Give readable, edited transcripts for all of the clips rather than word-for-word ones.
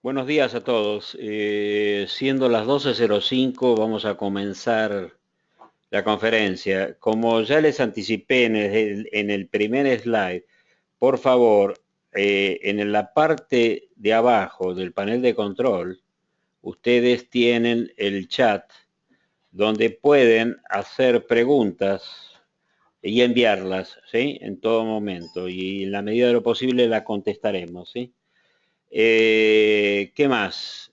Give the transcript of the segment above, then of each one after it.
Buenos días a todos. Siendo las 12:05, vamos a comenzar la conferencia. Como ya les anticipé en el primer slide, por favor, en la parte de abajo del panel de control, ustedes tienen el chat donde pueden hacer preguntas y enviarlas, ¿sí? En todo momento. Y en la medida de lo posible la contestaremos, ¿sí? ¿Qué más?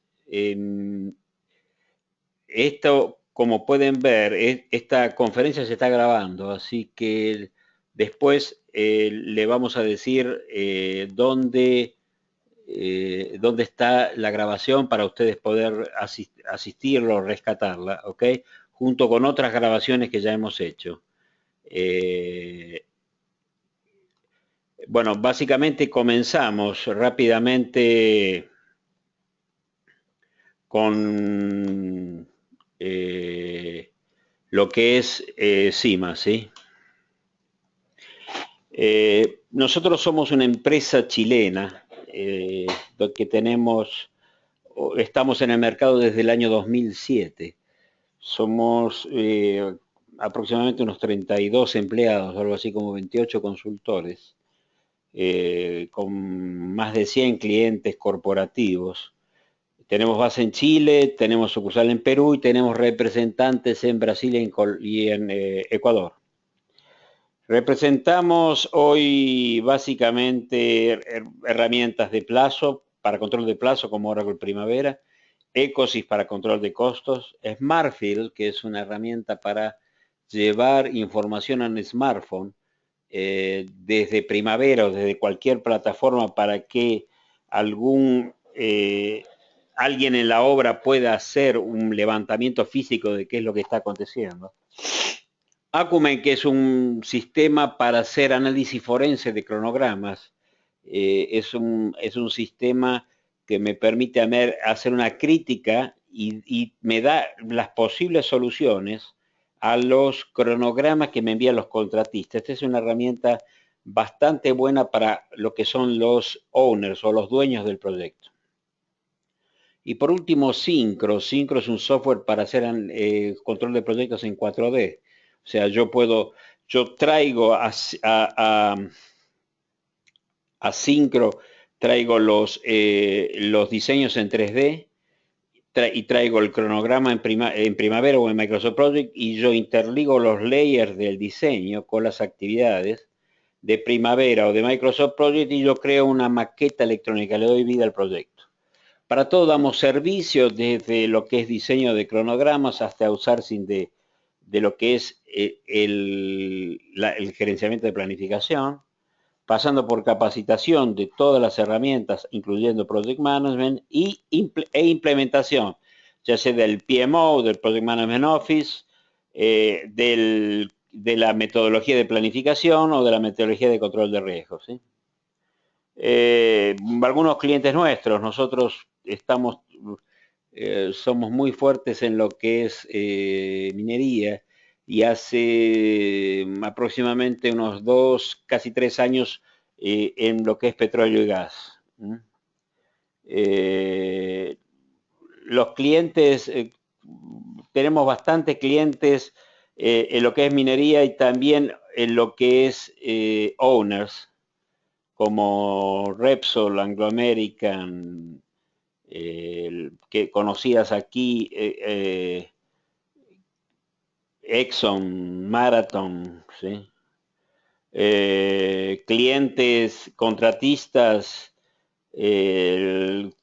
Esto, como pueden ver, esta conferencia se está grabando, así que después le vamos a decir dónde está la grabación para ustedes poder asistirlo o rescatarla, ¿ok? Junto con otras grabaciones que ya hemos hecho. Eh, bueno, básicamente comenzamos rápidamente con lo que es CIMA, ¿sí? Nosotros somos una empresa chilena que estamos en el mercado desde el año 2007. Somos aproximadamente unos 32 empleados, algo así como 28 consultores, con más de 100 clientes corporativos. Tenemos base en Chile, tenemos sucursal en Perú y tenemos representantes en Brasil y en Ecuador. Representamos hoy básicamente herramientas de plazo para control de plazo como Oracle Primavera, Ecosys para control de costos, Smartfield, que es una herramienta para llevar información a un smartphone desde Primavera o desde cualquier plataforma para que alguien en la obra pueda hacer un levantamiento físico de qué es lo que está aconteciendo. Acumen, que es un sistema para hacer análisis forense de cronogramas, es un sistema que me permite hacer una crítica y me da las posibles soluciones a los cronogramas que me envían los contratistas. Esta es una herramienta bastante buena para lo que son los owners o los dueños del proyecto. Y por último, Syncro. Syncro es un software para hacer control de proyectos en 4D. O sea, yo traigo a Syncro, traigo los diseños en 3D y traigo el cronograma en Primavera o en Microsoft Project y yo interligo los layers del diseño con las actividades de Primavera o de Microsoft Project y yo creo una maqueta electrónica, le doy vida al proyecto. Para todo damos servicio, desde lo que es diseño de cronogramas hasta outsourcing de lo que es el gerenciamiento de planificación, pasando por capacitación de todas las herramientas, incluyendo Project Management e implementación, ya sea del PMO, del Project Management Office, de la metodología de planificación o de la metodología de control de riesgos, ¿sí? Algunos clientes nuestros, nosotros somos muy fuertes en lo que es minería y hace aproximadamente unos 2, casi 3 años en lo que es petróleo y gas. Eh, los clientes, tenemos bastantes clientes en lo que es minería y también en lo que es owners, como Repsol, Anglo American, que conocidas aquí, Exxon, Marathon, ¿sí? Clientes contratistas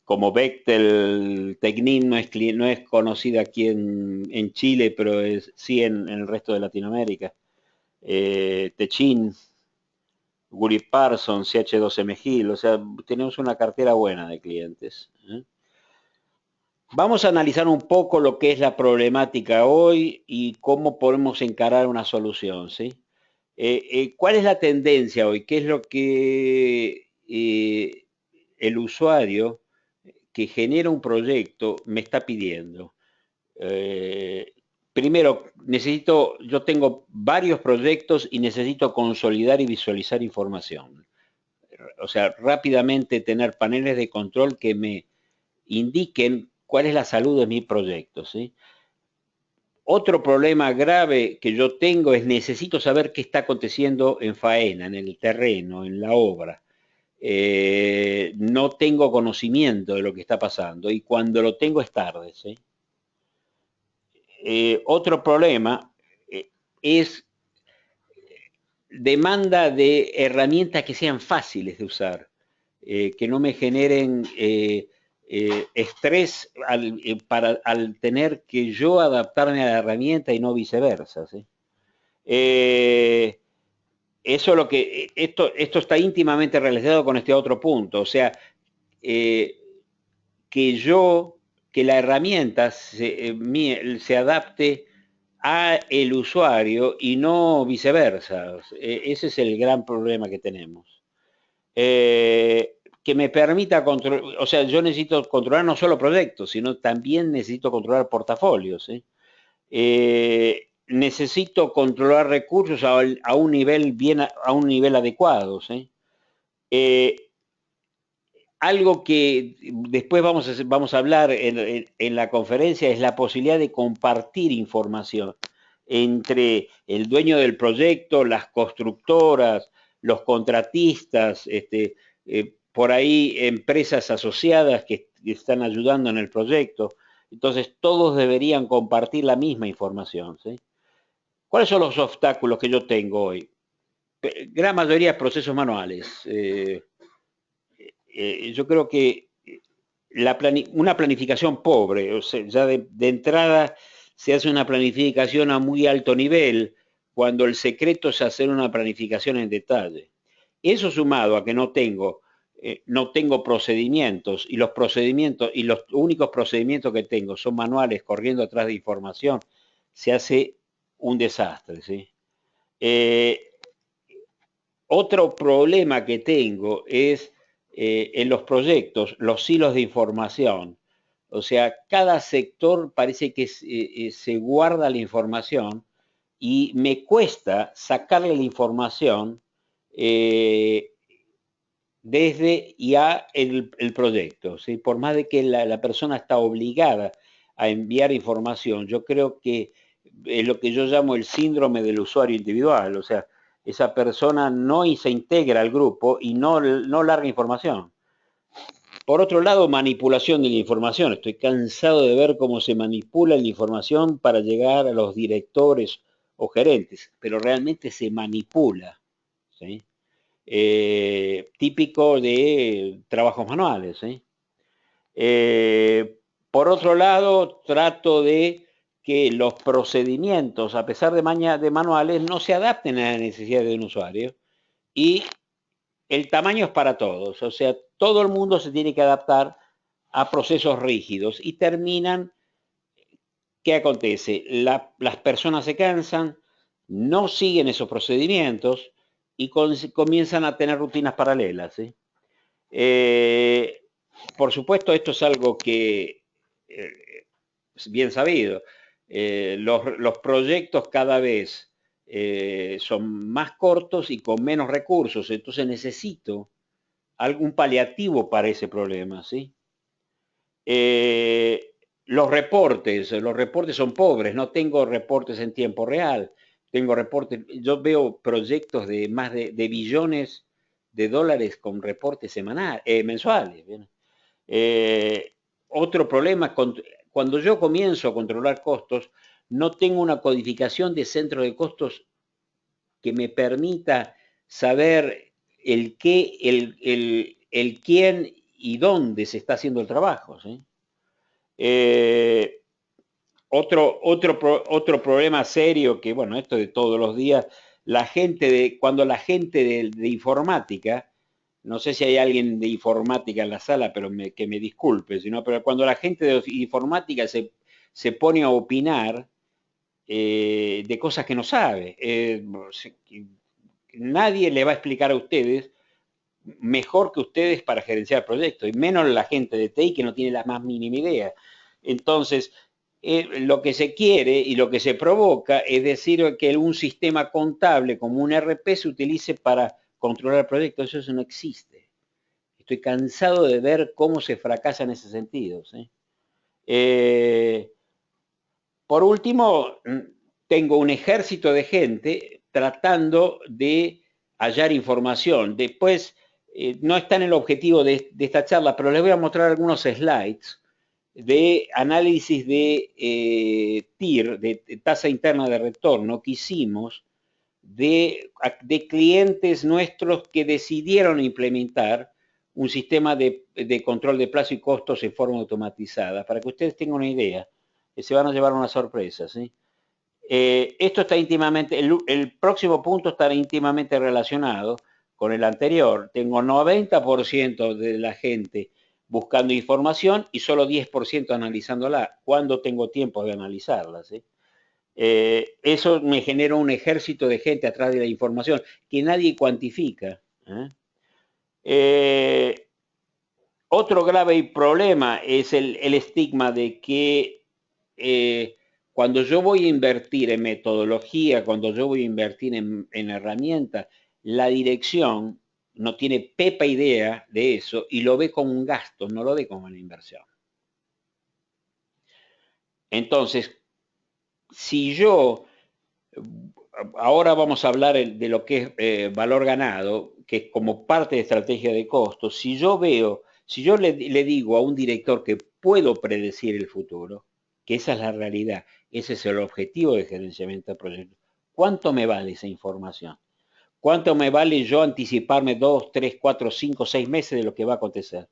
como Bechtel, Technip no es conocida aquí en Chile, pero sí en el resto de Latinoamérica. Techin, Guri Parsons, CH2M Hill, o sea, tenemos una cartera buena de clientes. Vamos a analizar un poco lo que es la problemática hoy y cómo podemos encarar una solución, ¿sí? ¿Cuál es la tendencia hoy? ¿Qué es lo que el usuario que genera un proyecto me está pidiendo? Eh, Primero, yo tengo varios proyectos y necesito consolidar y visualizar información. O sea, rápidamente tener paneles de control indiquen cuál es la salud de mi proyecto, ¿sí? Otro problema grave que yo tengo es necesito saber qué está aconteciendo en faena, en el terreno, en la obra. No tengo conocimiento de lo que está pasando y cuando lo tengo es tarde, ¿sí? Otro problema es demanda de herramientas que sean fáciles de usar, que no me generen estrés al tener que yo adaptarme a la herramienta y no viceversa, ¿sí? Eh, Eso es lo que, esto está íntimamente relacionado con este otro punto, o sea, eh, que yo, que la herramienta se adapte a el usuario y no viceversa. Ese es el gran problema que tenemos. Que me permita controlar, o sea, yo necesito controlar no solo proyectos, sino también necesito controlar portafolios, ¿sí? Necesito controlar recursos a un nivel a un nivel adecuado, ¿sí? Eh, Algo que después vamos a hablar en la conferencia es la posibilidad de compartir información entre el dueño del proyecto, las constructoras, los contratistas, por ahí empresas asociadas que están ayudando en el proyecto. Entonces todos deberían compartir la misma información, ¿sí? ¿Cuáles son los obstáculos que yo tengo hoy? Gran mayoría procesos manuales. Yo creo que una planificación pobre, o sea, ya de entrada se hace una planificación a muy alto nivel, cuando el secreto es hacer una planificación en detalle. Eso sumado a que no tengo procedimientos y los únicos procedimientos que tengo son manuales corriendo atrás de información, se hace un desastre, ¿sí? Eh, Otro problema que tengo es en los proyectos, los hilos de información. O sea, cada sector parece que se guarda la información y me cuesta sacarle la información eh, desde y a el proyecto, ¿sí? Por más de que la persona está obligada a enviar información, yo creo que es lo que yo llamo el síndrome del usuario individual, o sea, esa persona no se integra al grupo y no larga información. Por otro lado, manipulación de la información. Estoy cansado de ver cómo se manipula la información para llegar a los directores o gerentes, pero realmente se manipula, ¿sí? Típico de trabajos manuales, ¿sí? Por otro lado, trato de que los procedimientos, a pesar de manuales, no se adapten a la necesidad de un usuario y el tamaño es para todos, o sea, todo el mundo se tiene que adaptar a procesos rígidos y terminan, ¿qué acontece? Las personas se cansan, no siguen esos procedimientos y comienzan a tener rutinas paralelas, ¿sí? Eh, por supuesto, esto es algo que es bien sabido. Los proyectos cada vez son más cortos y con menos recursos, entonces necesito algún paliativo para ese problema, ¿sí? Eh, los reportes son pobres, no tengo reportes en tiempo real, tengo reportes, yo veo proyectos de más de billones de dólares con reportes mensuales. ¿Bien? Eh, Otro problema, cuando yo comienzo a controlar costos, no tengo una codificación de centro de costos que me permita saber el qué, el quién y dónde se está haciendo el trabajo, ¿sí? Eh, otro problema serio que, bueno, esto de todos los días, cuando la gente de informática, no sé si hay alguien de informática en la sala, pero que me disculpe, sino, pero cuando la gente de informática se pone a opinar de cosas que no sabe, nadie le va a explicar a ustedes mejor que ustedes para gerenciar proyectos, y menos la gente de TI que no tiene la más mínima idea. Entonces, lo que se quiere y lo que se provoca es decir que un sistema contable como un RP se utilice para controlar proyectos. Eso no existe. Estoy cansado de ver cómo se fracasa en ese sentido, ¿sí? Eh, por último, tengo un ejército de gente tratando de hallar información. Después, no está en el objetivo de esta charla, pero les voy a mostrar algunos slides de análisis de TIR, de tasa interna de retorno, que hicimos de clientes nuestros que decidieron implementar un sistema de control de plazo y costos en forma automatizada, para que ustedes tengan una idea, se van a llevar una sorpresa, ¿sí? Esto está íntimamente, el próximo punto está íntimamente relacionado con el anterior. Tengo 90% de la gente buscando información y solo 10% analizándola. ¿Cuándo tengo tiempo de analizarla? ¿Sí? Eso me genera un ejército de gente atrás de la información que nadie cuantifica. Otro grave problema es el estigma de que cuando yo voy a invertir en metodología, cuando yo voy a invertir en herramientas, la dirección no tiene pepa idea de eso y lo ve como un gasto, no lo ve como una inversión. Entonces, si yo, ahora vamos a hablar de lo que es valor ganado, que es como parte de estrategia de costos, si yo veo, si yo le digo a un director que puedo predecir el futuro, que esa es la realidad, ese es el objetivo de gerenciamiento de proyectos, ¿cuánto me vale esa información? ¿Cuánto me vale yo anticiparme 2, 3, 4, 5, 6 meses de lo que va a acontecer?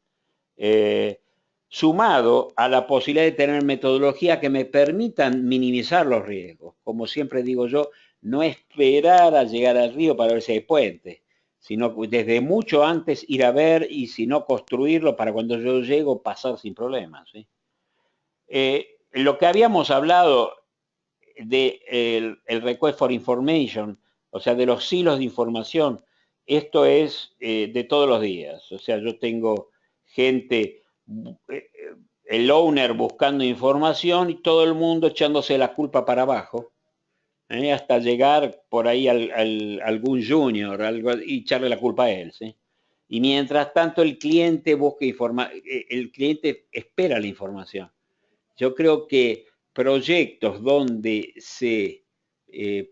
Sumado a la posibilidad de tener metodología que me permitan minimizar los riesgos. Como siempre digo yo, no esperar a llegar al río para ver si hay puente, sino desde mucho antes ir a ver y si no construirlo para cuando yo llego pasar sin problemas. ¿Sí? Lo que habíamos hablado de el request for information, o sea, de los silos de información, esto es de todos los días. O sea, yo tengo gente, el owner buscando información y todo el mundo echándose la culpa para abajo, hasta llegar por ahí algún junior y echarle la culpa a él. ¿Sí? Y mientras tanto el cliente busca informar, el cliente espera la información. Yo creo que proyectos donde se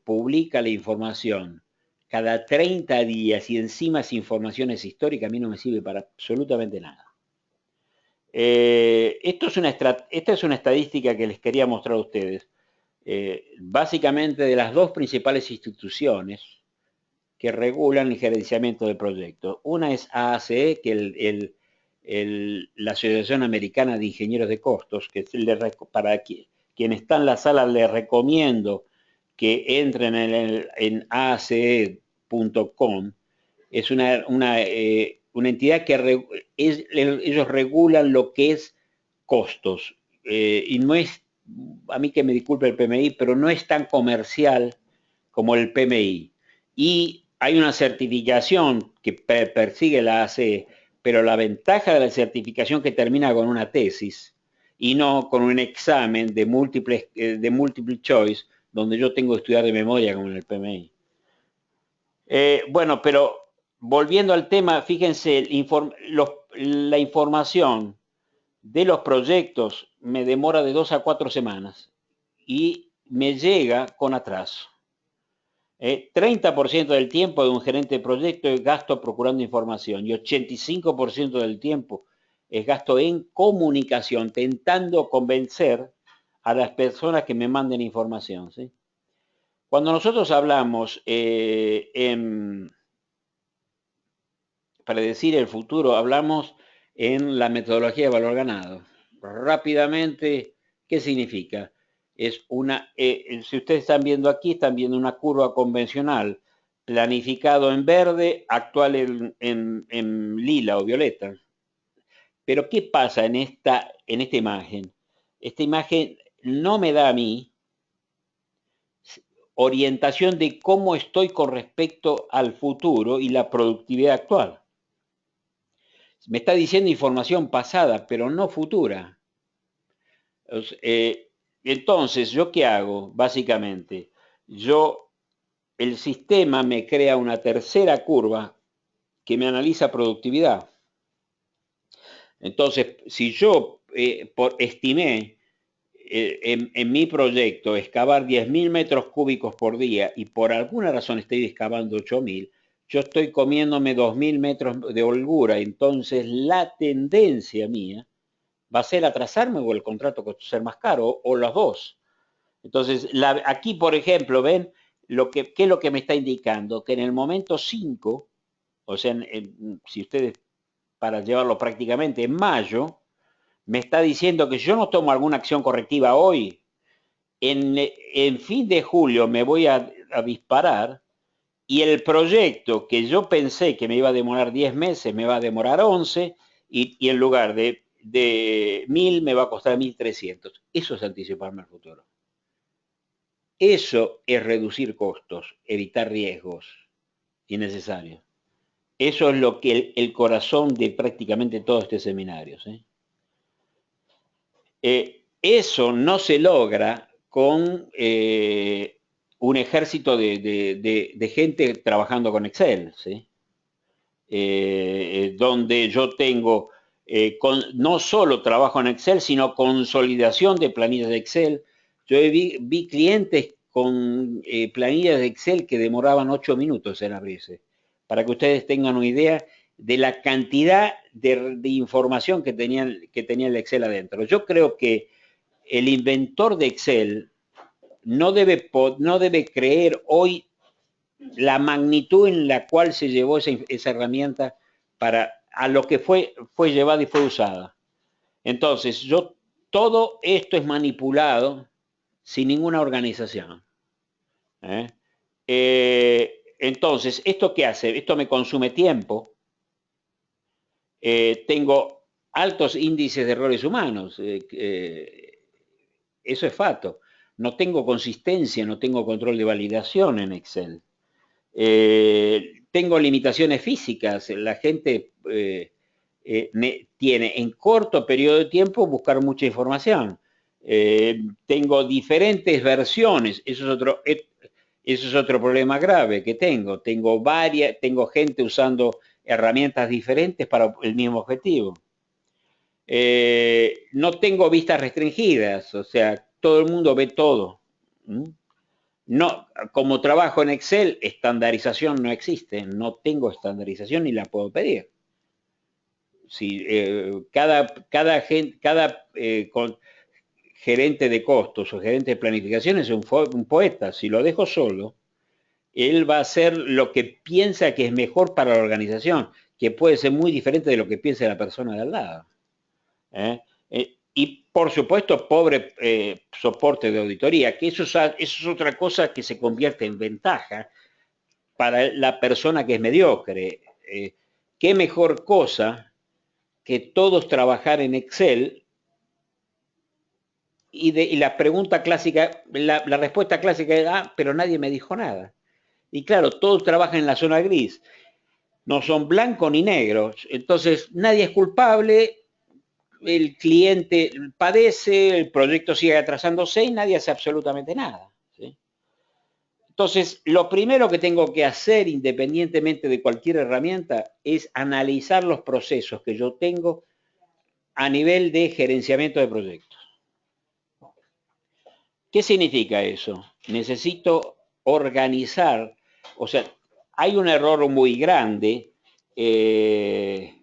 publica la información cada 30 días y encima esa información es histórica, a mí no me sirve para absolutamente nada. Esta es una estadística que les quería mostrar a ustedes. Básicamente de las dos principales instituciones que regulan el gerenciamiento de proyectos. Una es AACE, que la Asociación Americana de Ingenieros de Costos, que para quien está en la sala les recomiendo que entren en aace.com. Es una entidad que ellos regulan lo que es costos. Y no es, a mí que me disculpe el PMI, pero no es tan comercial como el PMI. Y hay una certificación que persigue la ACE, pero la ventaja de la certificación que termina con una tesis y no con un examen de multiple choice donde yo tengo que estudiar de memoria como en el PMI. Bueno, pero volviendo al tema, fíjense, la información de los proyectos me demora de 2 a 4 semanas y me llega con atraso. 30% del tiempo de un gerente de proyecto es gasto procurando información y 85% del tiempo es gasto en comunicación, tentando convencer a las personas que me manden información. ¿Sí? Cuando nosotros hablamos en predecir el futuro, hablamos en la metodología de valor ganado. Rápidamente, ¿qué significa? Es si ustedes están viendo aquí, están viendo una curva convencional, planificado en verde, actual en lila o violeta. Pero ¿qué pasa en esta imagen? Esta imagen no me da a mí orientación de cómo estoy con respecto al futuro y la productividad actual. Me está diciendo información pasada, pero no futura. Entonces, ¿yo qué hago? Básicamente, el sistema me crea una tercera curva que me analiza productividad. Entonces, si yo estimé en mi proyecto excavar 10.000 metros cúbicos por día y por alguna razón estoy excavando 8.000, yo estoy comiéndome 2.000 metros de holgura. Entonces, la tendencia mía va a ser atrasarme o el contrato ser más caro, o los dos. Entonces, aquí, por ejemplo, ven qué es lo que me está indicando, que en el momento 5, o sea, si ustedes, para llevarlo prácticamente, en mayo, me está diciendo que si yo no tomo alguna acción correctiva hoy, en fin de julio me voy a disparar, y el proyecto que yo pensé que me iba a demorar 10 meses me va a demorar 11, y en lugar de 1.000 me va a costar 1.300. Eso es anticiparme al futuro. Eso es reducir costos, evitar riesgos innecesarios. Eso es lo que el corazón de prácticamente todo este seminario. ¿Sí? Eso no se logra con un ejército de gente trabajando con Excel, ¿sí? Donde yo tengo no solo trabajo en Excel, sino consolidación de planillas de Excel. Yo vi clientes con planillas de Excel que demoraban 8 minutos en abrirse, para que ustedes tengan una idea de la cantidad de información que tenía el Excel adentro. Yo creo que el inventor de Excel no debe creer hoy la magnitud en la cual se llevó esa herramienta a lo que fue llevada y fue usada. Entonces, todo esto es manipulado sin ninguna organización. ¿Eh? Entonces, ¿esto qué hace? Esto me consume tiempo. Tengo altos índices de errores humanos. Eso es fato. No tengo consistencia, no tengo control de validación en Excel. Tengo limitaciones físicas. La gente tiene en corto periodo de tiempo buscar mucha información. Tengo diferentes versiones. Eso es otro problema grave que tengo. Tengo gente usando herramientas diferentes para el mismo objetivo. No tengo vistas restringidas, o sea, todo el mundo ve todo. No, como trabajo en Excel, estandarización no existe, no tengo estandarización ni la puedo pedir. Si, cada gerente de costos o gerente de planificación es un poeta. Si lo dejo solo, él va a hacer lo que piensa que es mejor para la organización, que puede ser muy diferente de lo que piensa la persona de al lado. Y por supuesto, pobre soporte de auditoría, que eso es otra cosa que se convierte en ventaja para la persona que es mediocre. ¿Qué mejor cosa que todos trabajar en Excel? Y la pregunta clásica, la respuesta clásica es, pero nadie me dijo nada. Y claro, todos trabajan en la zona gris. No son blancos ni negros. Entonces, nadie es culpable, el cliente padece, el proyecto sigue atrasándose y nadie hace absolutamente nada. ¿Sí? Entonces, lo primero que tengo que hacer, independientemente de cualquier herramienta, es analizar los procesos que yo tengo a nivel de gerenciamiento de proyectos. ¿Qué significa eso? Necesito organizar, o sea, hay un error muy grande de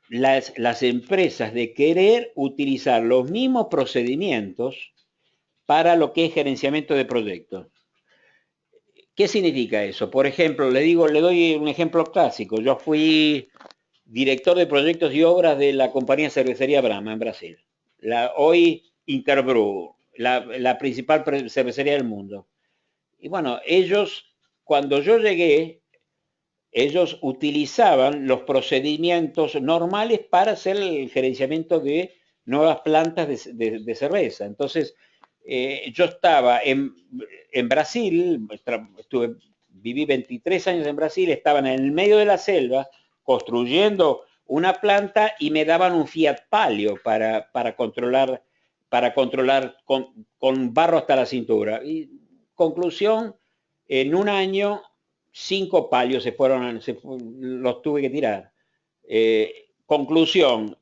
las empresas de querer utilizar los mismos procedimientos para lo que es gerenciamiento de proyectos. ¿Qué significa eso? Por ejemplo, le doy un ejemplo clásico. Yo fui director de proyectos y obras de la compañía cervecería Brahma en Brasil. Hoy Interbrew, la principal cervecería del mundo. Y bueno, cuando yo llegué, ellos utilizaban los procedimientos normales para hacer el gerenciamiento de nuevas plantas de cerveza. Entonces, yo estaba en Brasil, viví 23 años en Brasil, estaban en el medio de la selva construyendo una planta y me daban un Fiat Palio para controlar con barro hasta la cintura. Y conclusión, en un año 5 palios los tuve que tirar. Conclusión,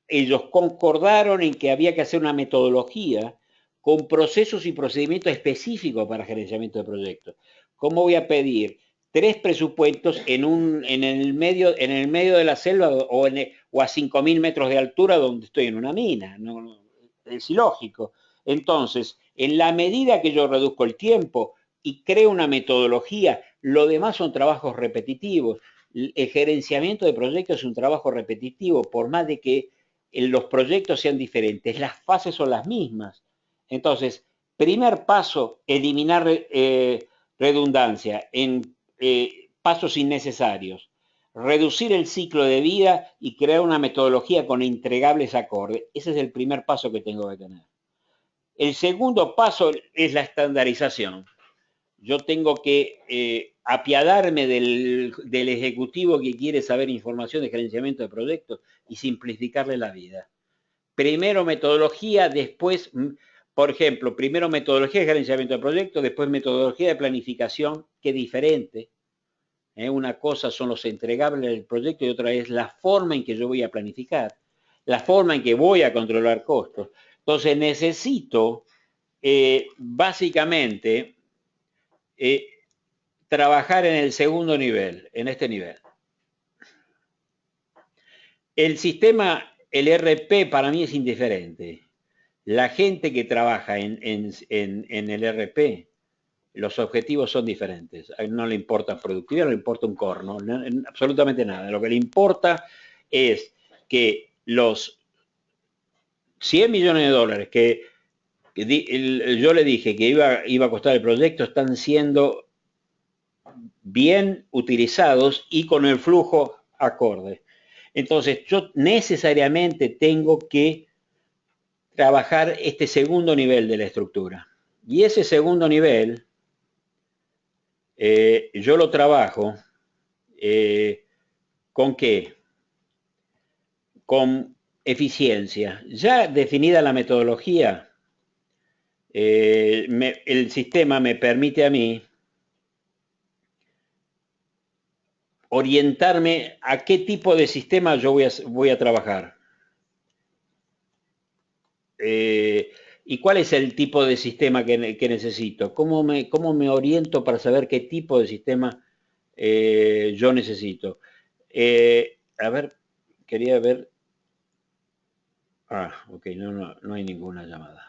ellos concordaron en que había que hacer una metodología con procesos y procedimientos específicos para gerenciamiento de proyectos. ¿Cómo voy a pedir 3 presupuestos en el medio de la selva o a 5.000 metros de altura donde estoy en una mina? No, es ilógico. Entonces, en la medida que yo reduzco el tiempo y creo una metodología, lo demás son trabajos repetitivos. El gerenciamiento de proyectos es un trabajo repetitivo, por más de que los proyectos sean diferentes, las fases son las mismas. Entonces, primer paso, eliminar redundancia en pasos innecesarios, reducir el ciclo de vida y crear una metodología con entregables acordes. Ese es el primer paso que tengo que tener. El segundo paso es la estandarización. Yo tengo que apiadarme del ejecutivo que quiere saber información de gerenciamiento de proyectos y simplificarle la vida. Primero metodología, después, por ejemplo, primero metodología de gerenciamiento de proyectos, después metodología de planificación, que es diferente. Una cosa son los entregables del proyecto y otra es la forma en que yo voy a planificar, la forma en que voy a controlar costos. Entonces necesito básicamente trabajar en el segundo nivel, en este nivel. El sistema, el RP para mí es indiferente. La gente que trabaja en el RP, los objetivos son diferentes. No le importa productividad, no le importa un corno, absolutamente nada. Lo que le importa es que los 100 millones de dólares que yo le dije que iba a costar el proyecto están siendo bien utilizados y con el flujo acorde. Entonces, yo necesariamente tengo que trabajar este segundo nivel de la estructura. Y ese segundo nivel, yo lo trabajo ¿con qué? Con eficiencia. Ya definida la metodología, el sistema me permite a mí orientarme a qué tipo de sistema yo voy a trabajar. ¿Y cuál es el tipo de sistema que necesito? ¿Cómo me oriento para saber qué tipo de sistema yo necesito? A ver, quería ver. Ah, ok, no hay ninguna llamada.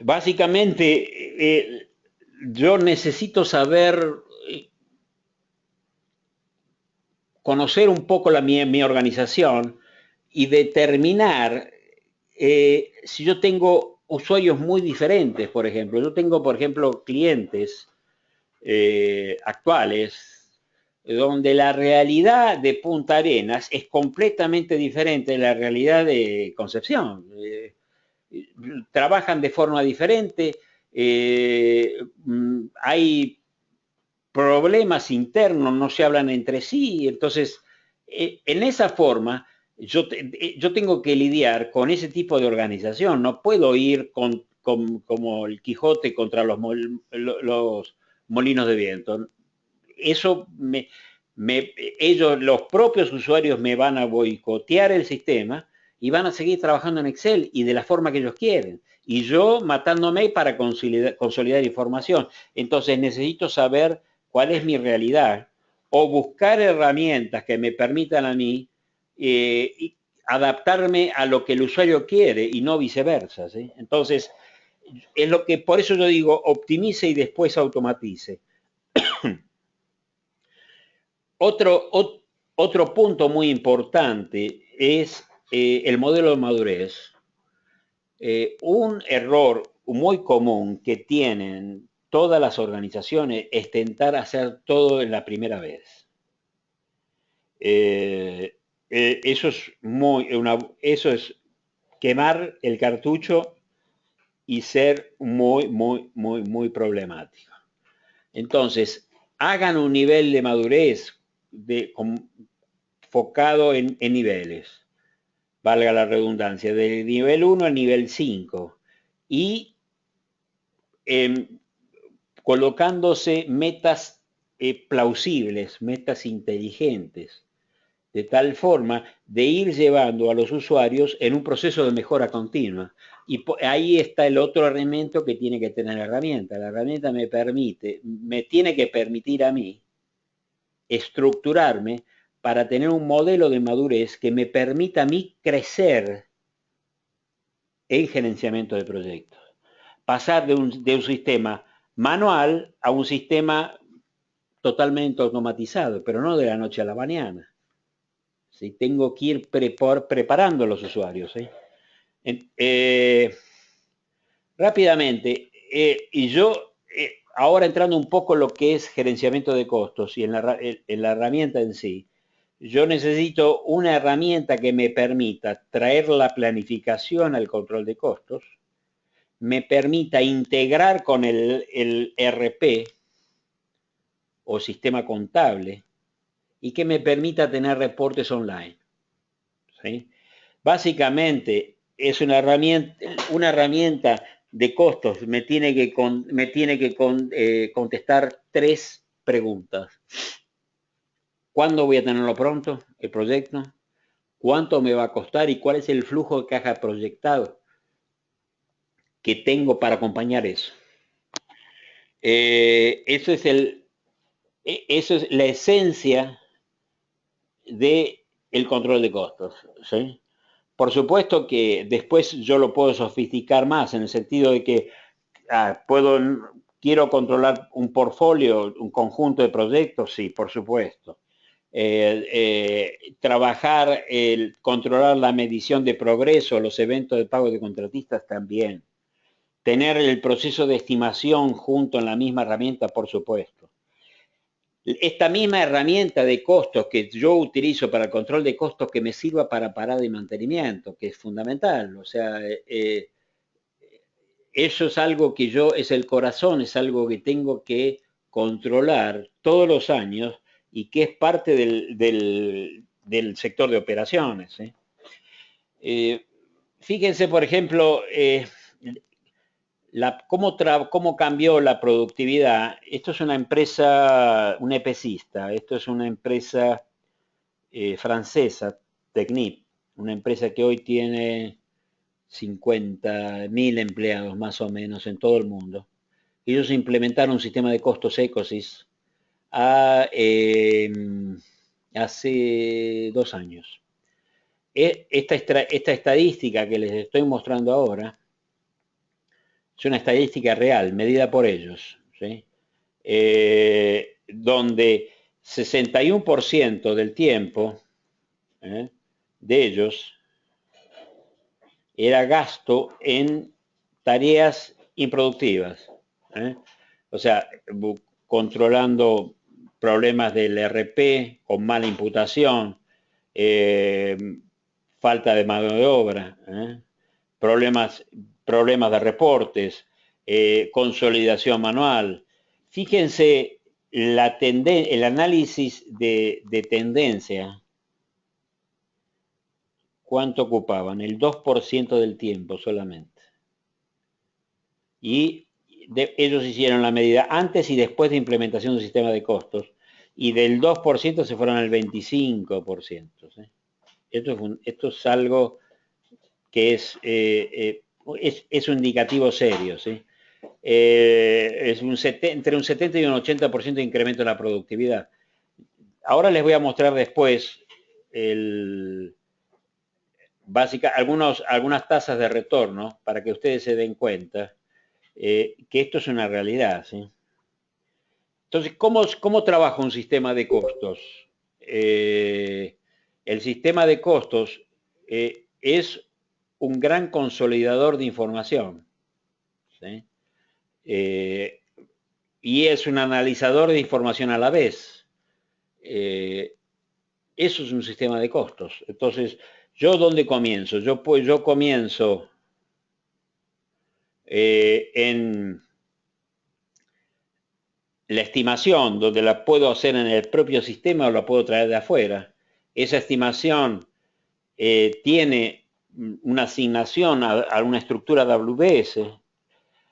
Básicamente, yo necesito saber, conocer un poco mi organización y determinar si yo tengo usuarios muy diferentes, por ejemplo. Yo tengo, por ejemplo, clientes actuales donde la realidad de Punta Arenas es completamente diferente de la realidad de Concepción. Trabajan de forma diferente, hay problemas internos, no se hablan entre sí, entonces en esa forma yo tengo que lidiar con ese tipo de organización, no puedo ir como el Quijote contra los molinos de viento. Eso ellos, los propios usuarios me van a boicotear el sistema y van a seguir trabajando en Excel y de la forma que ellos quieren. Y yo matándome para consolidar información. Entonces necesito saber cuál es mi realidad o buscar herramientas que me permitan a mí adaptarme a lo que el usuario quiere y no viceversa. ¿Sí? Entonces, es lo que por eso yo digo optimice y después automatice. Otro punto muy importante es el modelo de madurez. Un error muy común que tienen todas las organizaciones es tentar hacer todo en la primera vez. Eso es quemar el cartucho y ser muy problemático. Entonces, hagan un nivel de madurez enfocado en niveles, valga la redundancia, de nivel 1 al nivel 5 y colocándose metas plausibles, metas inteligentes, de tal forma de ir llevando a los usuarios en un proceso de mejora continua. Y ahí está el otro elemento que tiene que tener la herramienta. La herramienta me tiene que permitir a mí estructurarme para tener un modelo de madurez que me permita a mí crecer en gerenciamiento de proyectos. Pasar de un sistema manual a un sistema totalmente automatizado, pero no de la noche a la mañana. ¿Sí? Tengo que ir preparando a los usuarios. ¿Sí? Rápidamente, y yo ahora entrando un poco en lo que es gerenciamiento de costos y en la herramienta en sí, yo necesito una herramienta que me permita traer la planificación al control de costos, me permita integrar con el RP o sistema contable y que me permita tener reportes online. ¿Sí? Básicamente es una herramienta de costos. Me tiene que contestar 3 preguntas. ¿Cuándo voy a tenerlo pronto, el proyecto? ¿Cuánto me va a costar y cuál es el flujo de caja proyectado que tengo para acompañar eso? Eso es la esencia del control de costos. ¿Sí? Por supuesto que después yo lo puedo sofisticar más en el sentido de que quiero controlar un portfolio, un conjunto de proyectos, sí, por supuesto. Trabajar, controlar la medición de progreso, los eventos de pago de contratistas también. Tener el proceso de estimación junto en la misma herramienta, por supuesto. Esta misma herramienta de costos que yo utilizo para el control de costos que me sirva para parada y mantenimiento, que es fundamental. O sea, eso es algo que es el corazón, es algo que tengo que controlar todos los años y que es parte del sector de operaciones. Fíjense, por ejemplo, cómo cambió la productividad. Esto es una empresa, un EPCista, esto es una empresa francesa, Technip, una empresa que hoy tiene 50.000 empleados más o menos en todo el mundo. Ellos implementaron un sistema de costos Ecosys hace 2 años. Esta estadística que les estoy mostrando ahora es una estadística real, medida por ellos, ¿sí? Donde 61% del tiempo de ellos era gasto en tareas improductivas. O sea, controlando problemas del RP con mala imputación, falta de mano de obra, problemas de reportes, consolidación manual. Fíjense el análisis de tendencia, ¿cuánto ocupaban? El 2% del tiempo solamente. Y ellos hicieron la medida antes y después de implementación del sistema de costos, y del 2% se fueron al 25%. ¿Sí? Esto es algo que es un indicativo serio. ¿Sí? Es entre un 70 y un 80% de incremento en la productividad. Ahora les voy a mostrar después algunas tasas de retorno para que ustedes se den cuenta que esto es una realidad. ¿Sí? Entonces, ¿cómo trabaja un sistema de costos? El sistema de costos es un gran consolidador de información. ¿Sí? Y es un analizador de información a la vez. Eso es un sistema de costos. Entonces, ¿yo dónde comienzo? Yo comienzo en la estimación, donde la puedo hacer en el propio sistema o la puedo traer de afuera. Esa estimación tiene una asignación a una estructura AWS.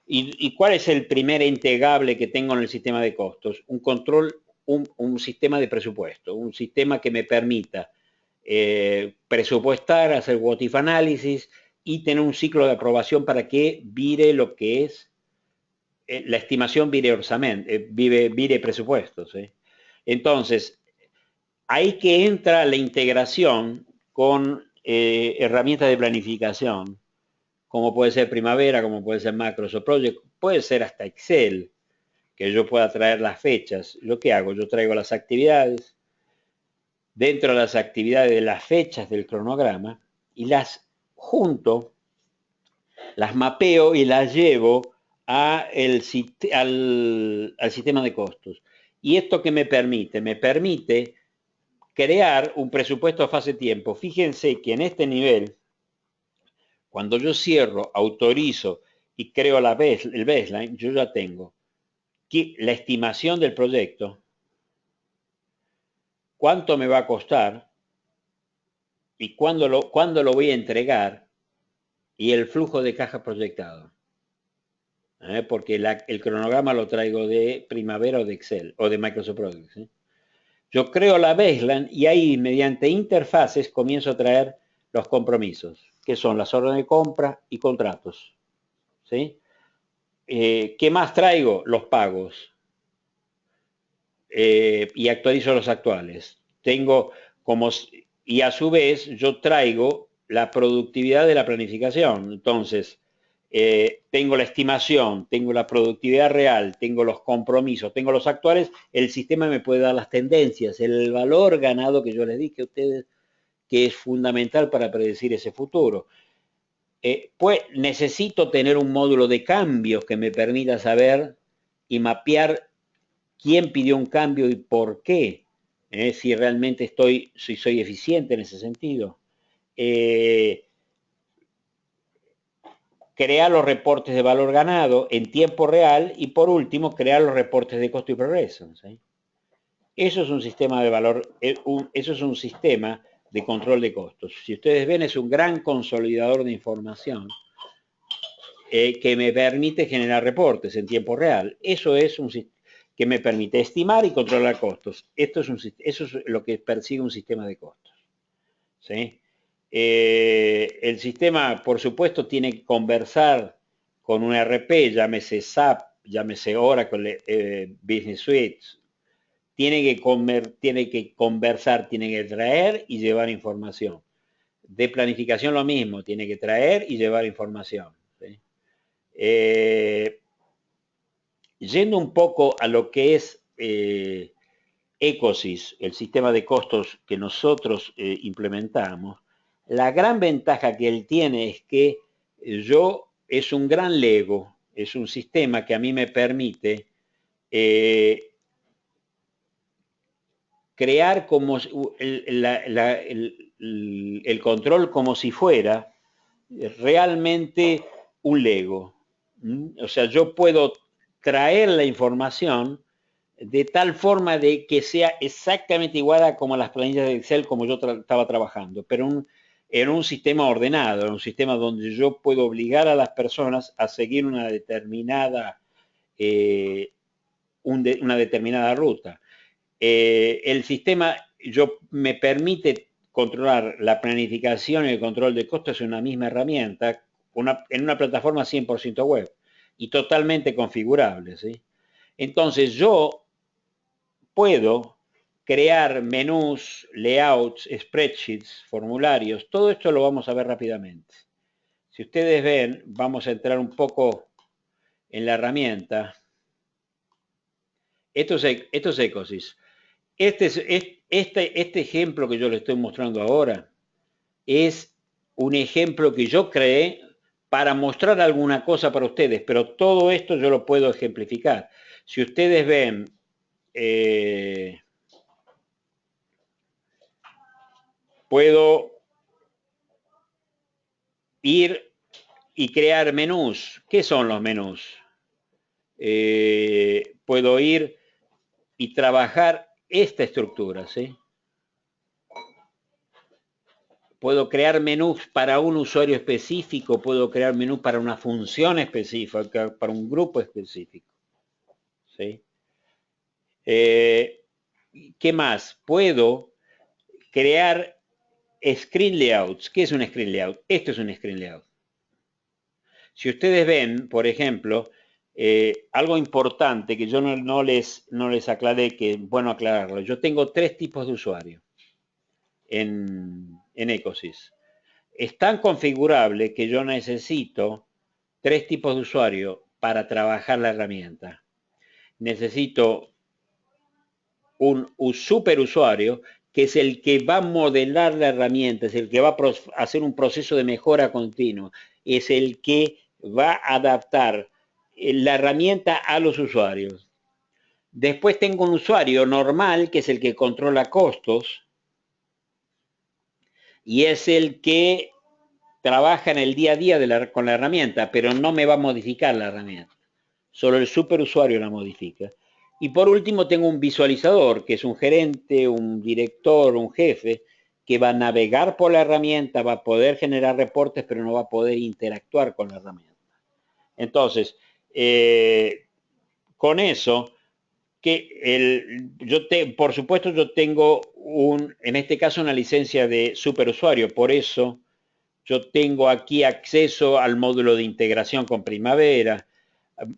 ¿Y cuál es el primer integrable que tengo en el sistema de costos? Un control un sistema de presupuesto, un sistema que me permita presupuestar, hacer what if análisis y tener un ciclo de aprobación para que vire lo que es la estimación, vire orçament, vire presupuestos. Entonces, ahí que entra la integración con herramientas de planificación, como puede ser Primavera, como puede ser Microsoft Project, puede ser hasta Excel, que yo pueda traer las fechas. ¿Yo qué hago? Yo traigo las actividades, dentro de las actividades de las fechas del cronograma, y las junto, las mapeo y las llevo al sistema de costos. ¿Y esto qué me permite? Me permite crear un presupuesto a fase tiempo. Fíjense que en este nivel, cuando yo cierro, autorizo y creo el baseline, yo ya tengo la estimación del proyecto, cuánto me va a costar y cuándo lo voy a entregar y el flujo de caja proyectado. Porque el cronograma lo traigo de Primavera o de Excel o de Microsoft Project. Yo creo la baseline y ahí mediante interfaces comienzo a traer los compromisos, que son las órdenes de compra y contratos. ¿Sí? ¿Qué más traigo? Los pagos. Y actualizo los actuales. Y a su vez yo traigo la productividad de la planificación. Entonces, tengo la estimación, tengo la productividad real, tengo los compromisos, tengo los actuales, el sistema me puede dar las tendencias, el valor ganado que yo les dije a ustedes, que es fundamental para predecir ese futuro. Pues necesito tener un módulo de cambios que me permita saber y mapear quién pidió un cambio y por qué, si realmente si soy eficiente en ese sentido. Crear los reportes de valor ganado en tiempo real y por último crear los reportes de costo y progreso. ¿Sí? Eso es un sistema de valor, eso es un sistema de control de costos. Si ustedes ven, es un gran consolidador de información que me permite generar reportes en tiempo real. Eso es un sistema que me permite estimar y controlar costos. Eso es lo que persigue un sistema de costos. ¿Sí? El sistema, por supuesto, tiene que conversar con un ERP, llámese SAP, llámese Oracle, Business Suite. Tiene que conversar, tiene que traer y llevar información. De planificación lo mismo, tiene que traer y llevar información. ¿Sí? Yendo un poco a lo que es Ecosys, el sistema de costos que nosotros implementamos, la gran ventaja que él tiene es que es un gran Lego, es un sistema que a mí me permite crear como el control como si fuera realmente un Lego. O sea, yo puedo traer la información de tal forma de que sea exactamente igual a como las planillas de Excel como yo estaba trabajando, pero en un sistema ordenado, en un sistema donde yo puedo obligar a las personas a seguir una determinada ruta. El sistema me permite controlar la planificación y el control de costos en una misma herramienta, en una plataforma 100% web y totalmente configurable. ¿Sí? Entonces yo puedo crear menús, layouts, spreadsheets, formularios, todo esto lo vamos a ver rápidamente. Si ustedes ven, vamos a entrar un poco en la herramienta. Esto es Ecosys. Este ejemplo que yo les estoy mostrando ahora es un ejemplo que yo creé para mostrar alguna cosa para ustedes, pero todo esto yo lo puedo ejemplificar. Si ustedes ven, puedo ir y crear menús. ¿Qué son los menús? Puedo ir y trabajar esta estructura, ¿sí? Puedo crear menús para un usuario específico, puedo crear menús para una función específica, para un grupo específico. ¿Sí? ¿qué más? Puedo crear screen layouts. ¿Qué es un screen layout? Esto es un screen layout. Si ustedes ven, por ejemplo, algo importante que yo no les aclaré, que es bueno aclararlo. Yo tengo 3 tipos de usuario en Ecosys. Es tan configurable que yo necesito 3 tipos de usuario para trabajar la herramienta. Necesito un superusuario, que es el que va a modelar la herramienta, es el que va a hacer un proceso de mejora continua, es el que va a adaptar la herramienta a los usuarios. Después tengo un usuario normal, que es el que controla costos, y es el que trabaja en el día a día con la herramienta, pero no me va a modificar la herramienta. Solo el superusuario la modifica. Y por último tengo un visualizador, que es un gerente, un director, un jefe, que va a navegar por la herramienta, va a poder generar reportes, pero no va a poder interactuar con la herramienta. Entonces, con eso, por supuesto yo tengo en este caso una licencia de superusuario, por eso yo tengo aquí acceso al módulo de integración con Primavera,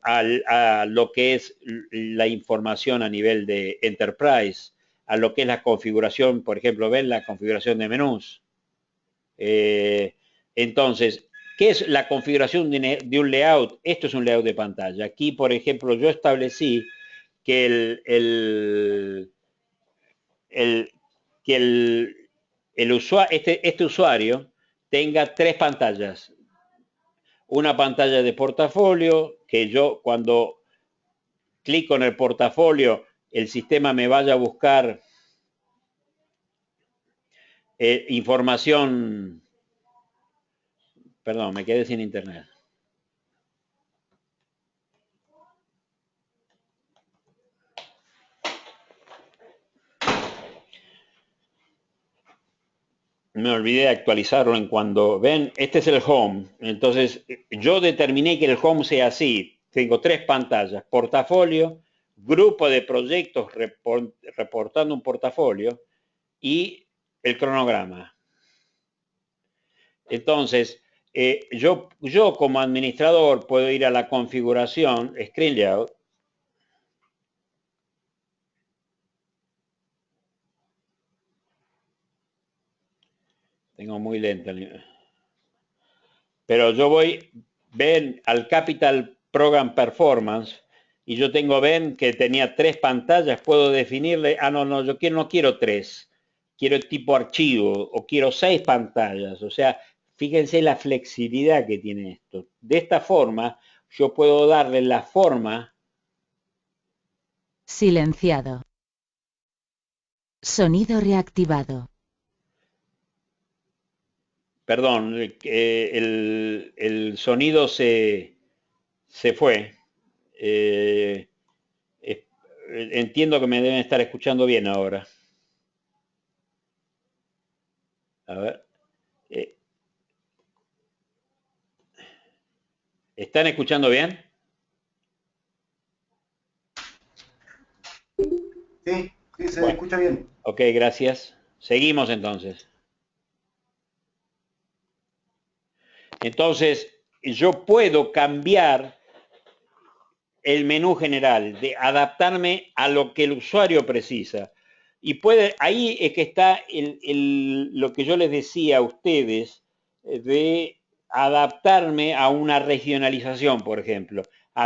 a lo que es la información a nivel de Enterprise, a lo que es la configuración, por ejemplo, ven la configuración de menús. Entonces, ¿qué es la configuración de un layout? Esto es un layout de pantalla. Aquí, por ejemplo, yo establecí que este usuario tenga 3 pantallas. Una pantalla de portafolio, que yo cuando clico en el portafolio, el sistema me vaya a buscar información. Perdón, me quedé sin internet. Me olvidé de actualizarlo en cuando ven, este es el home. Entonces, yo determiné que el home sea así. Tengo 3 pantallas, portafolio, grupo de proyectos reportando un portafolio y el cronograma. Entonces, yo como administrador puedo ir a la configuración, Screen Layout. Tengo muy lento. Pero yo voy, ven, al Capital Program Performance, y yo ven que tenía 3 pantallas, puedo definirle, no, yo no quiero 3, quiero tipo archivo, o quiero 6 pantallas. O sea, fíjense la flexibilidad que tiene esto. De esta forma, yo puedo darle la forma. Silenciado. Sonido reactivado. Perdón, el sonido se fue. Entiendo que me deben estar escuchando bien ahora. A ver. ¿Están escuchando bien? Sí, se escucha bien. Ok, gracias. Seguimos entonces. Entonces, yo puedo cambiar el menú general, de adaptarme a lo que el usuario precisa. Y ahí es que está lo que yo les decía a ustedes, de adaptarme a una regionalización, por ejemplo.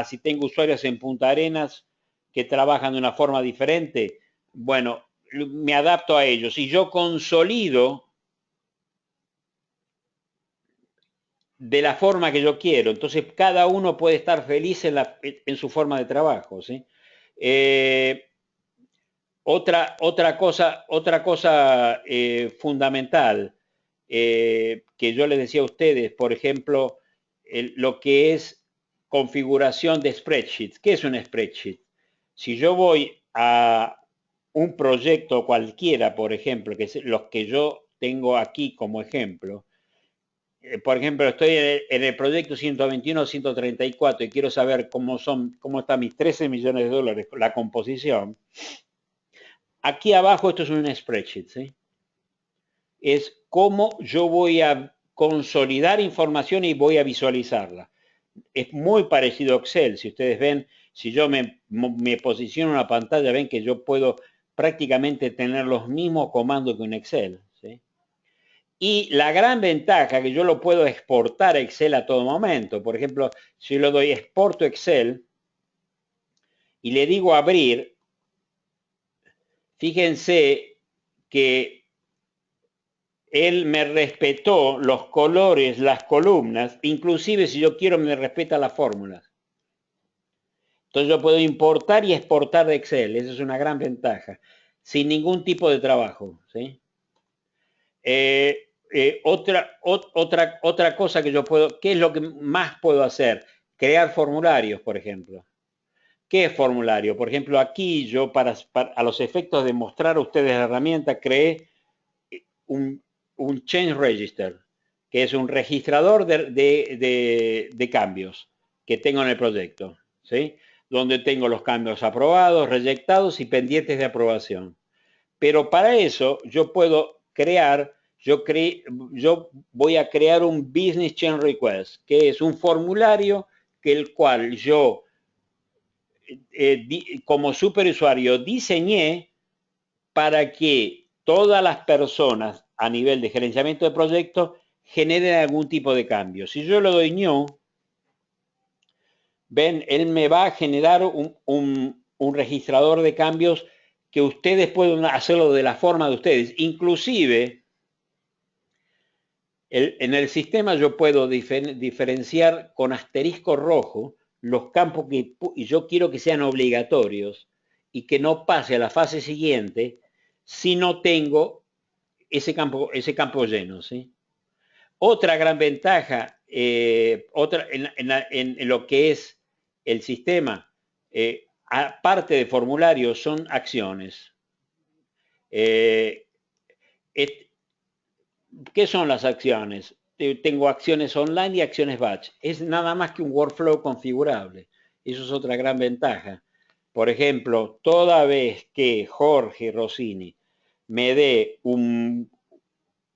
Si tengo usuarios en Punta Arenas que trabajan de una forma diferente, bueno, me adapto a ellos. Y yo consolido de la forma que yo quiero. Entonces, cada uno puede estar feliz en su forma de trabajo, ¿sí? Otra cosa fundamental, que yo les decía a ustedes, por ejemplo, lo que es configuración de spreadsheets. ¿Qué es un spreadsheet? Si yo voy a un proyecto cualquiera, por ejemplo, que es los que yo tengo aquí como ejemplo, por ejemplo, estoy en el proyecto 121-134 y quiero saber cómo están mis 13 millones de dólares, la composición. Aquí abajo esto es un spreadsheet, ¿sí? Es cómo yo voy a consolidar información y voy a visualizarla. Es muy parecido a Excel. Si ustedes ven, si yo me posiciono en una pantalla, ven que yo puedo prácticamente tener los mismos comandos que un Excel, ¿sí? Y la gran ventaja que yo lo puedo exportar a Excel a todo momento. Por ejemplo, si yo le doy exporto Excel y le digo abrir, fíjense que él me respetó los colores, las columnas, inclusive si yo quiero me respeta las fórmulas. Entonces yo puedo importar y exportar de Excel, esa es una gran ventaja, sin ningún tipo de trabajo, ¿sí? Otra cosa que yo puedo, ¿qué es lo que más puedo hacer? Crear formularios, por ejemplo. ¿Qué es formulario? Por ejemplo, aquí yo a los efectos de mostrar a ustedes la herramienta, creé un change register, que es un registrador de cambios que tengo en el proyecto, ¿sí? Donde tengo los cambios aprobados, reyectados y pendientes de aprobación. Pero para eso yo puedo crear, yo voy a crear un Business Change Request, que es un formulario que el cual yo, como superusuario, diseñé para que todas las personas a nivel de gerenciamiento de proyectos generen algún tipo de cambio. Si yo le doy new, ven, él me va a generar un registrador de cambios que ustedes pueden hacerlo de la forma de ustedes. Inclusive, en el sistema yo puedo diferenciar con asterisco rojo los campos que yo quiero que sean obligatorios y que no pase a la fase siguiente si no tengo ese campo lleno, ¿sí? Otra gran ventaja, en lo que es el sistema, aparte de formularios, son acciones. ¿Qué son las acciones? Tengo acciones online y acciones batch. Es nada más que un workflow configurable. Eso es otra gran ventaja. Por ejemplo, toda vez que Jorge Rossini me dé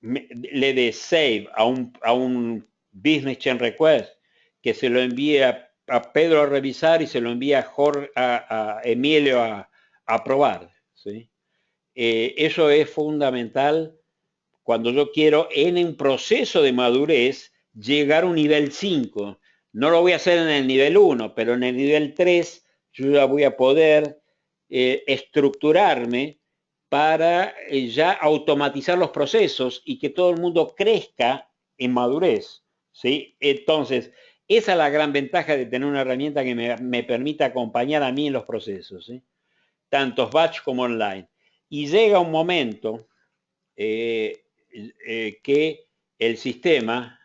le dé save a un business change request, que se lo envíe a Pedro a revisar y se lo envíe a Emilio a aprobar, ¿sí? Eso es fundamental cuando yo quiero en un proceso de madurez llegar a un nivel 5. No lo voy a hacer en el nivel 1, pero en el nivel 3 yo ya voy a poder estructurarme para ya automatizar los procesos y que todo el mundo crezca en madurez, ¿sí? Entonces, esa es la gran ventaja de tener una herramienta que me permita acompañar a mí en los procesos, ¿sí? Tanto batch como online. Y llega un momento que el sistema,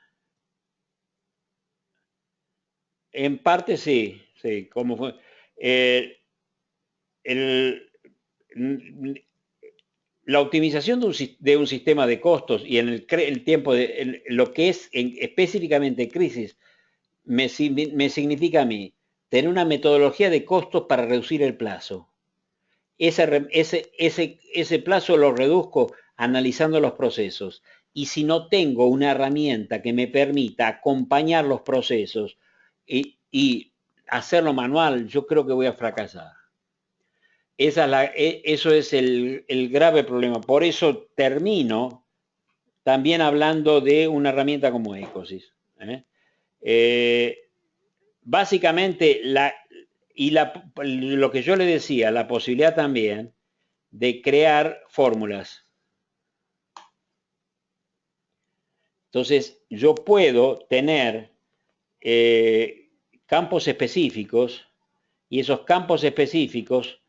en parte sí, sí, como fue, el, la optimización de un sistema de costos y en el tiempo de lo que es específicamente crisis, me significa a mí tener una metodología de costos para reducir el plazo. Ese plazo lo reduzco analizando los procesos. Y si no tengo una herramienta que me permita acompañar los procesos y hacerlo manual, yo creo que voy a fracasar. Eso es el grave problema. Por eso termino también hablando de una herramienta como Ecosys. Básicamente, lo que yo le decía, la posibilidad también de crear fórmulas. Entonces, yo puedo tener campos específicos y esos campos específicos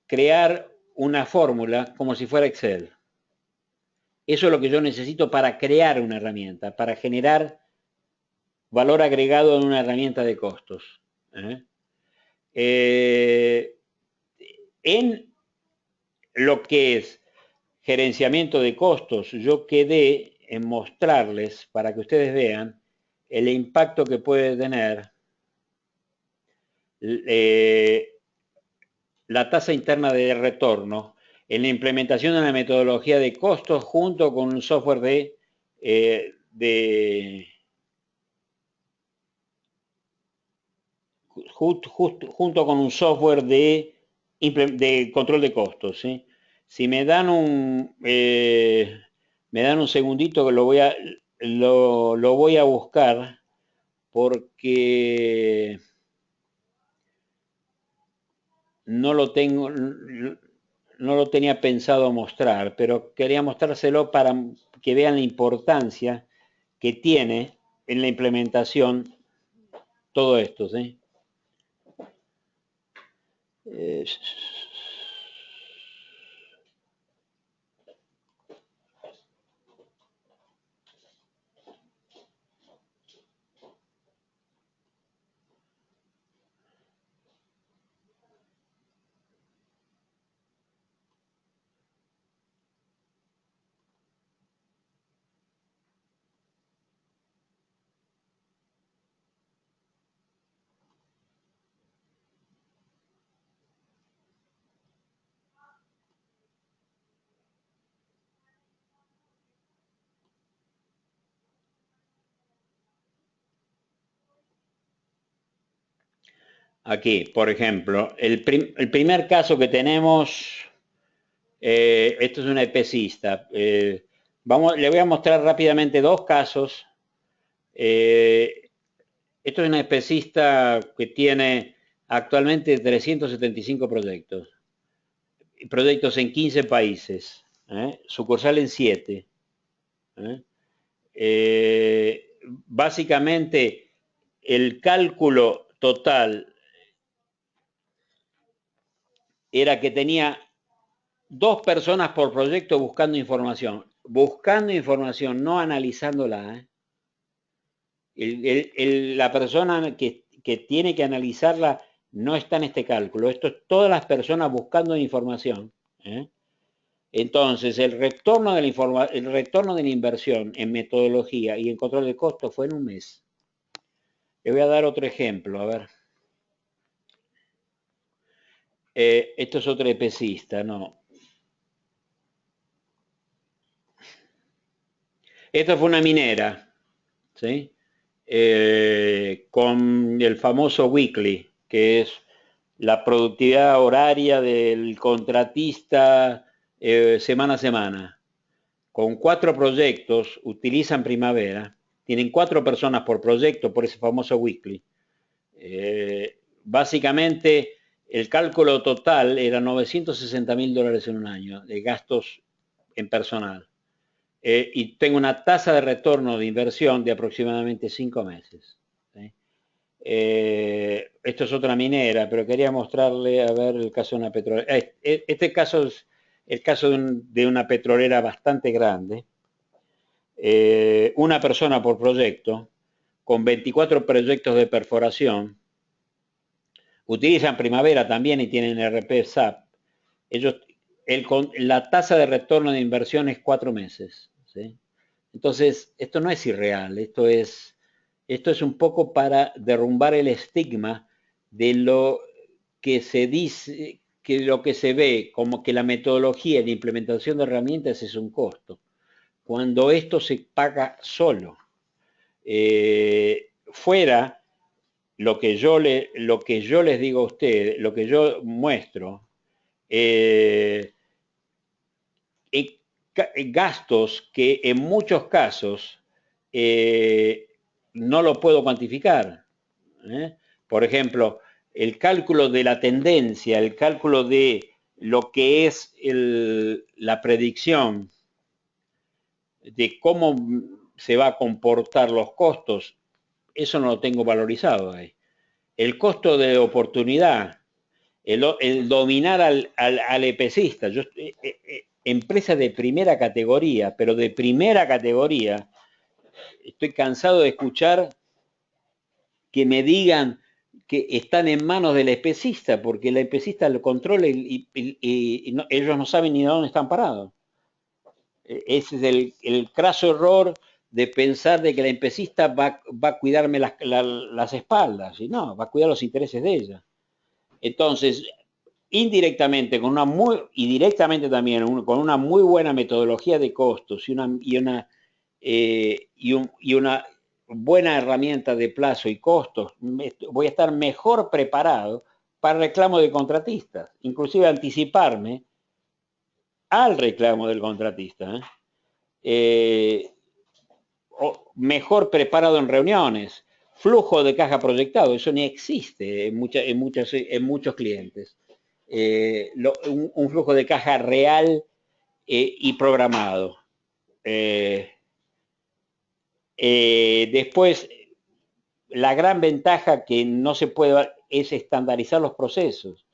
crear una fórmula como si fuera Excel. Eso es lo que yo necesito para crear una herramienta, para generar valor agregado en una herramienta de costos. En lo que es gerenciamiento de costos, yo quedé en mostrarles para que ustedes vean el impacto que puede tener la tasa interna de retorno en la implementación de la metodología de costos junto con un software junto con un software de control de costos, ¿sí? Si me dan un segundito que lo voy a buscar porque no lo tenía pensado mostrar, pero quería mostrárselo para que vean la importancia que tiene en la implementación todo esto, ¿sí? Aquí, por ejemplo, el primer caso que tenemos, esto es una especista. Le voy a mostrar rápidamente dos casos. Esto es una especista que tiene actualmente 375 proyectos en 15 países, sucursal en 7. Básicamente, el cálculo total era que tenía 2 personas por proyecto buscando información, no analizándola. La persona que tiene que analizarla no está en este cálculo. Esto es todas las personas buscando información. Entonces, el retorno de la inversión en metodología y en control de costos fue en un mes. Le voy a dar otro ejemplo, a ver. Esto es otro EPCista, ¿no? Esta fue una minera, ¿sí? Con el famoso weekly, que es la productividad horaria del contratista semana a semana. Con 4 proyectos, utilizan Primavera, tienen 4 personas por proyecto por ese famoso weekly. Básicamente, el cálculo total era $960.000 en un año de gastos en personal. Y tengo una tasa de retorno de inversión de aproximadamente 5 meses. ¿Sí? Esto es otra minera, pero quería mostrarle, a ver, el caso de una petrolera. Este caso es el caso de una petrolera bastante grande. Una persona por proyecto, con 24 proyectos de perforación. Utilizan Primavera también y tienen RP SAP. La tasa de retorno de inversión es 4 meses. ¿Sí? Entonces, esto no es irreal, esto es un poco para derrumbar el estigma de lo que se dice, que lo que se ve como que la metodología de implementación de herramientas es un costo, cuando esto se paga solo. Fuera lo que yo les digo a ustedes, lo que yo muestro, gastos que en muchos casos no lo puedo cuantificar. Por ejemplo, el cálculo de la tendencia, el cálculo de lo que es la predicción de cómo se va a comportar los costos, eso no lo tengo valorizado ahí. El costo de oportunidad, el dominar al EPCista. Empresa de primera categoría, pero de primera categoría, estoy cansado de escuchar que me digan que están en manos del EPCista, porque el EPCista lo controla y ellos no saben ni de dónde están parados. Ese es el craso error de pensar de que la EPCista va a cuidarme las espaldas, y no, va a cuidar los intereses de ella. Entonces, indirectamente y directamente también con una muy buena metodología de costos y una buena herramienta de plazo y costos, voy a estar mejor preparado para el reclamo de contratistas, inclusive anticiparme al reclamo del contratista. Mejor preparado en reuniones, flujo de caja proyectado, eso ni existe en muchos clientes. Un flujo de caja real y programado. Después, la gran ventaja que no se puede es estandarizar los procesos.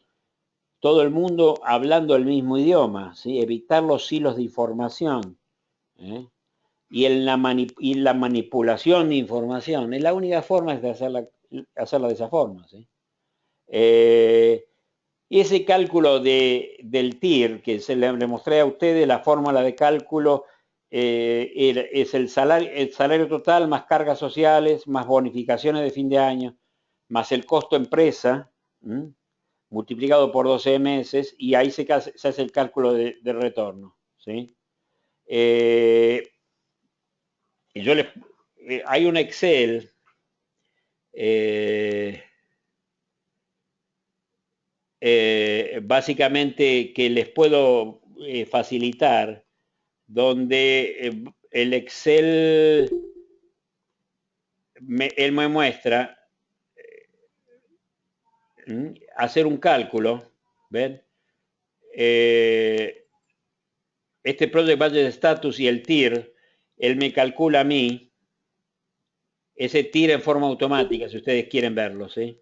Todo el mundo hablando el mismo idioma, ¿sí? Evitar los hilos de información. Y la manipulación de información. Es la única forma de hacerla de esa forma. ¿Sí? Ese cálculo del TIR, que le mostré a ustedes, la fórmula de cálculo es el salario total más cargas sociales, más bonificaciones de fin de año, más el costo empresa, multiplicado por 12 meses, y ahí se hace el cálculo de retorno. ¿Sí? Hay un Excel básicamente que les puedo facilitar, donde el Excel él me muestra hacer un cálculo, ¿ven? Este Project Budget Status y el TIR, él me calcula a mí ese TIR en forma automática, si ustedes quieren verlo, ¿sí?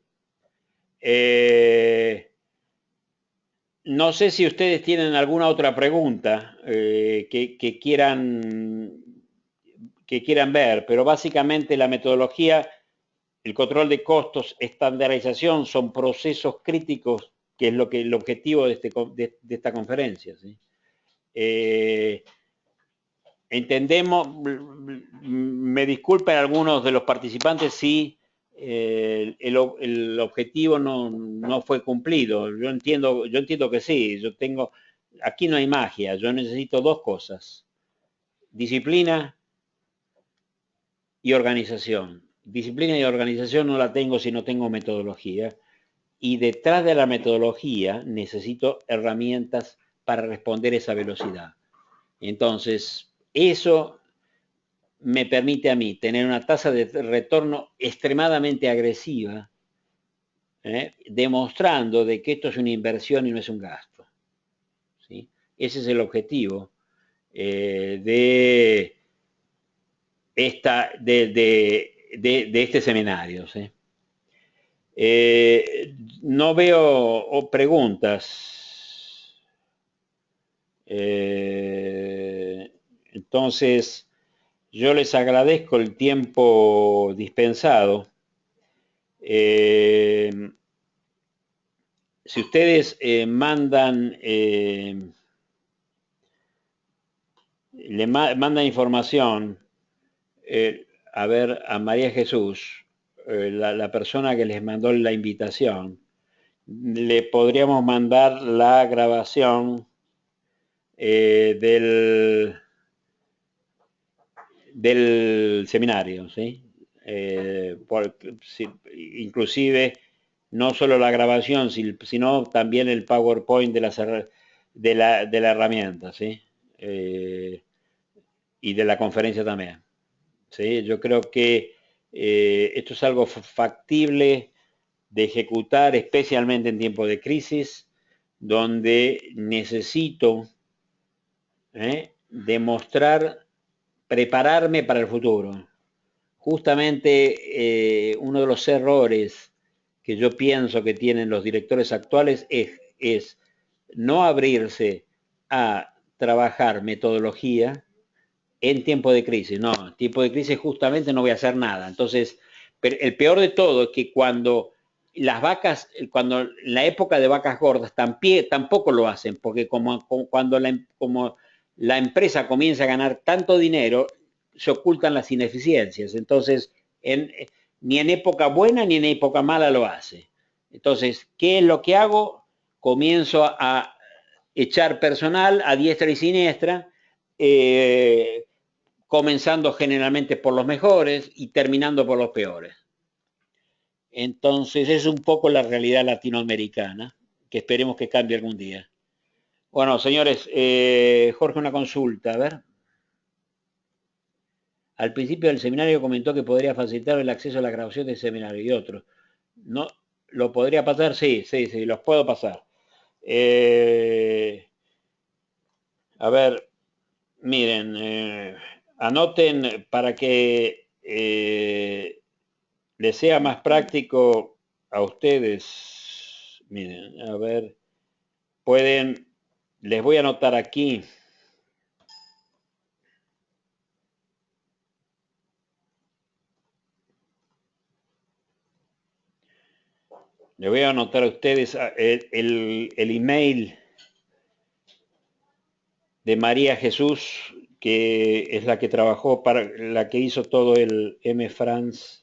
No sé si ustedes tienen alguna otra pregunta que quieran ver, pero básicamente la metodología, el control de costos, estandarización, son procesos críticos, que es el objetivo de esta conferencia. ¿Sí? Entendemos, me disculpen algunos de los participantes si el objetivo no fue cumplido. Yo entiendo que sí. Aquí no hay magia. Yo necesito dos cosas: disciplina y organización. Disciplina y organización no la tengo si no tengo metodología. Y detrás de la metodología necesito herramientas para responder esa velocidad. Entonces, eso me permite a mí tener una tasa de retorno extremadamente agresiva, demostrando de que esto es una inversión y no es un gasto. ¿Sí? Ese es el objetivo de este seminario. ¿Sí? No veo preguntas. Entonces, yo les agradezco el tiempo dispensado. Si ustedes mandan información, a ver, a María Jesús, la persona que les mandó la invitación, le podríamos mandar la grabación del seminario, ¿sí? Inclusive no solo la grabación, sino también el PowerPoint de la herramienta, ¿sí? Y de la conferencia también. ¿Sí? Yo creo que esto es algo factible de ejecutar, especialmente en tiempos de crisis, donde necesito demostrar, prepararme para el futuro. Justamente uno de los errores que yo pienso que tienen los directores actuales es no abrirse a trabajar metodología en tiempo de crisis. No, en tiempo de crisis justamente no voy a hacer nada. Entonces, pero el peor de todo es que cuando la época de vacas gordas tampoco lo hacen, porque cuando la empresa comienza a ganar tanto dinero, se ocultan las ineficiencias. Entonces, ni en época buena ni en época mala lo hace. Entonces, ¿qué es lo que hago? comienzo a echar personal a diestra y siniestra, comenzando generalmente por los mejores y terminando por los peores. Entonces es un poco la realidad latinoamericana, que esperemos que cambie algún día. Bueno, señores, Jorge, una consulta, a ver. Al principio del seminario comentó que podría facilitar el acceso a la grabación del seminario y otros. ¿No? ¿Lo podría pasar? Sí, los puedo pasar. A ver, miren, anoten para que les sea más práctico a ustedes. Miren, a ver, les voy a anotar aquí. Les voy a anotar a ustedes el email de María Jesús, que es la que trabajó la que hizo todo el M-France.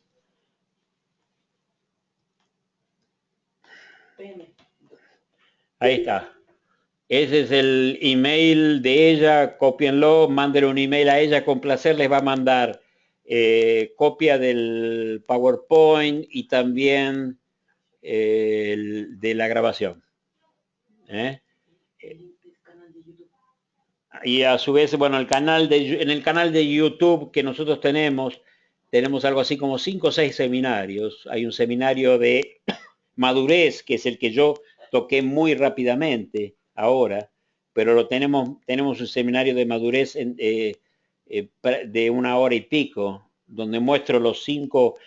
Ahí está. Ese es el email de ella, cópienlo, mándenle un email a ella, con placer les va a mandar copia del PowerPoint y también de la grabación. Y a su vez, bueno, en el canal de YouTube que nosotros tenemos algo así como 5 o 6 seminarios. Hay un seminario de madurez, que es el que yo toqué muy rápidamente ahora, pero tenemos un seminario de madurez de 1 hora y pico, donde muestro los 5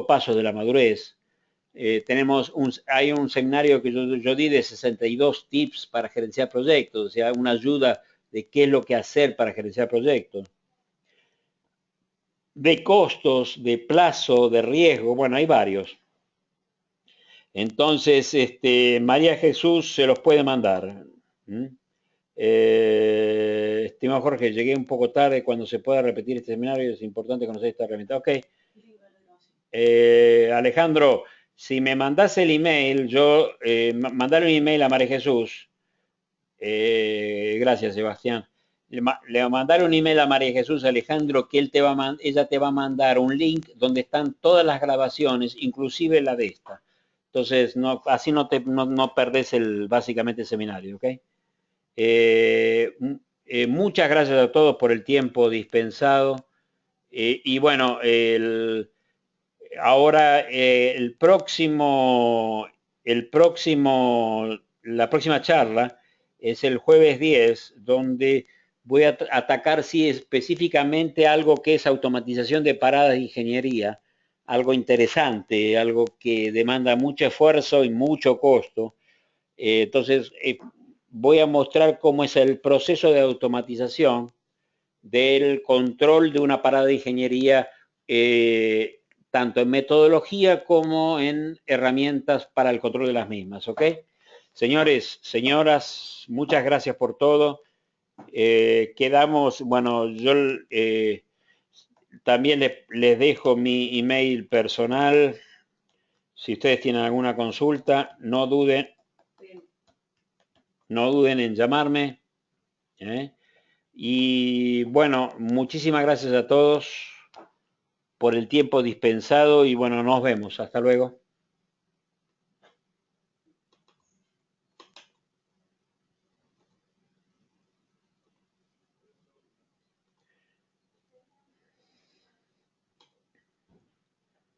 pasos de la madurez. Hay un seminario que yo di de 62 tips para gerenciar proyectos, o sea, una ayuda de qué es lo que hacer para gerenciar proyectos. De costos, de plazo, de riesgo, bueno, hay varios. Entonces, María Jesús se los puede mandar. Estimado Jorge, llegué un poco tarde. Cuando se pueda repetir este seminario es importante conocer esta herramienta. Ok. Alejandro, si me mandás el email, mandale un email a María Jesús. Gracias, Sebastián. Le voy a mandar un email a María Jesús, Alejandro, que ella te va a mandar un link donde están todas las grabaciones, inclusive la de esta. Entonces, así no perdés básicamente el seminario, ¿ok? Muchas gracias a todos por el tiempo dispensado. Y bueno, ahora la próxima charla es el jueves 10, donde voy a atacar específicamente algo que es automatización de paradas de ingeniería, algo interesante, algo que demanda mucho esfuerzo y mucho costo. Entonces, voy a mostrar cómo es el proceso de automatización del control de una parada de ingeniería, tanto en metodología como en herramientas para el control de las mismas, ¿ok? Señores, señoras, muchas gracias por todo. Quedamos, bueno, yo también les dejo mi email personal. Si ustedes tienen alguna consulta, no duden en llamarme. Y bueno, muchísimas gracias a todos por el tiempo dispensado y bueno, nos vemos. Hasta luego.